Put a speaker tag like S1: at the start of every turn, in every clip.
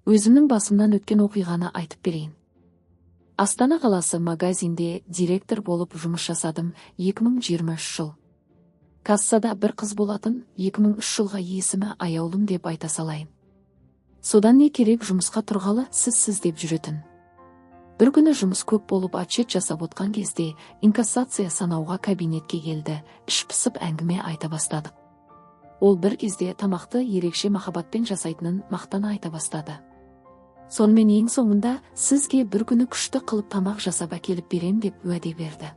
S1: Өзімнің басымнан өткен оқиғаны айтып берейін. Астана қаласы магазинде директор болып жұмыс жасадым 2023 жыл. Кассада бір қыз болатын, 2003 жылға есімі Аяулым деп айта салайын. Содан не керек, жұмысқа тұрғалы сіз деп жүретін. Бір күні жұмыс көп болып отчет жасап отқан кезде инкассация санауға кабинетке келді, іш пысып әңгіме айта бастадық. Ол бір кезде тамақты ерекше махаббатпен жасайтынын мақтана айта бастады. Сонымен ең соңында сізге бір күні күшті қылып тамақ жасап әкеліп берем деп уәде берді.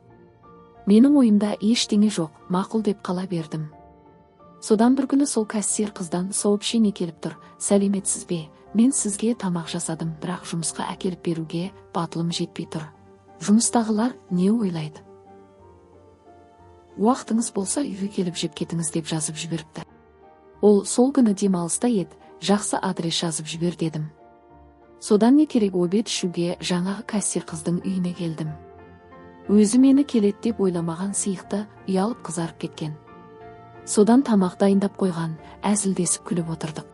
S1: Менің ойымда ештеңе жоқ, мақұл деп қала бердім. Содан бір күні сол кассир қыздан сообщение келіп тұр: сәлеметсіз бе, мен сізге тамақ жасадым, бірақ жұмысқа әкеліп беруге батылым жетпей тұр. Жұмыстағылар не ойлайды? Уақытыңыз болса үйге келіп жеп кетіңіз деп жазып жіберіпті. Ол сол күні демалыста еді, жақсы адрес жазып жібер дедім. Содан не керек, обед ішуге жаңағы кассир қыздың үйіне келдім. Өзі мені келет деп ойламаған сыйықты, ұялып қызарып кеткен. Содан тамақ дайындап қойған, әзілдесіп күліп отырдық.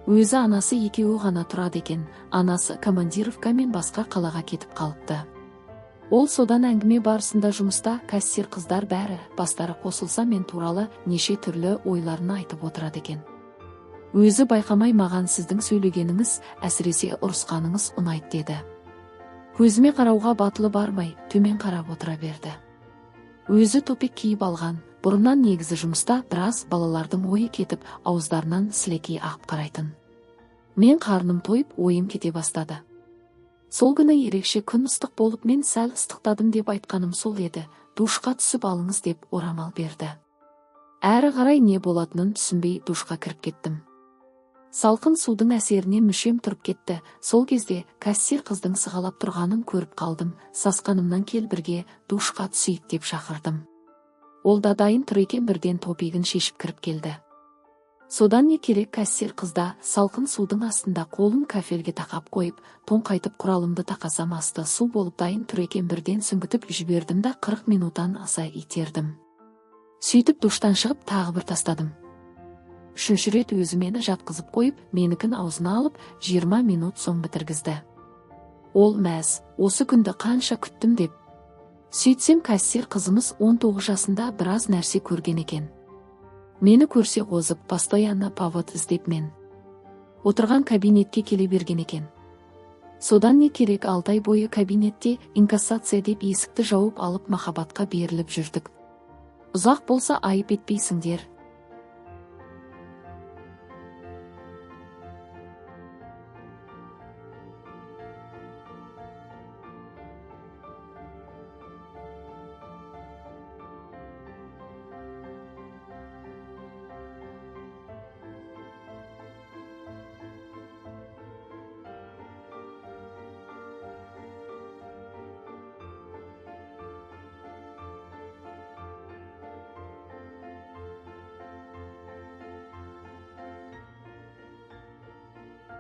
S1: Өзі анасы екеуі ғана тұрады екен, анасы командировка мен басқа қалаға кетіп қалыпты. Ол содан әңгіме барысында жұмыста кассир қыздар бәрі бастары қосылса мен туралы неше түрлі ойларын айтып отырады екен. Өзі байқамай маған сіздің сөйлегеніңіз, әсіресе ұрысқаныңыз ұнайды деді. Көзіме қарауға батылы бармай, төмен қарап отыра берді. Өзі топик киіп алған, бұрыннан негізі жұмыста біраз балалардың ойы кетіп, ауыздарынан сілекей ағып қарайтын. Мен қарным тойып, ойым кете бастады. Сол күні ерекше күн ыстық болып, мен сәл ыстықтадым деп айтқаным сол еді. Душқа түсіп алыңыз деп орамал берді. Әрі қарай не болатынын түсінбей душқа кіріп кеттім. Салқын судың әсеріне мүшем тұрып кетті. Сол кезде кассир қыздың сығалап тұрғанын көріп қалдым. Сасқанымнан кел бірге душқа түсейік деп шақырдым. Ол да дайын тұр екен, бірден топигін шешіп кіріп келді. Содан не керек, кассир қызда салқын судың астында қолын кафельге тақап қойып, тоңқайтып құралымды тақасам асты су болып дайын тұр екен, бірден сүңгітіп жібердім да 40 минуттан аса итердім. Сөйтіп душтан шығып тағы бір тастадым. Үшінші рет өзі мені жатқызып қойып, менікін аузына алып 20 минут соң бітіргізді. Ол мәз, осы күнді қанша күттім деп. Сөйтсем кассир қызымыз 19 жасында, біраз нәрсе көрген екен. Мені көрсе қозып, постоянно повод іздеп мен отырған кабинетке келе берген екен. Содан не керек, 6 ай бойы кабинетте инкассация деп есікті жауып алып махаббатқа беріліп жүрдік. Ұзақ болса айып етпейсіңдер,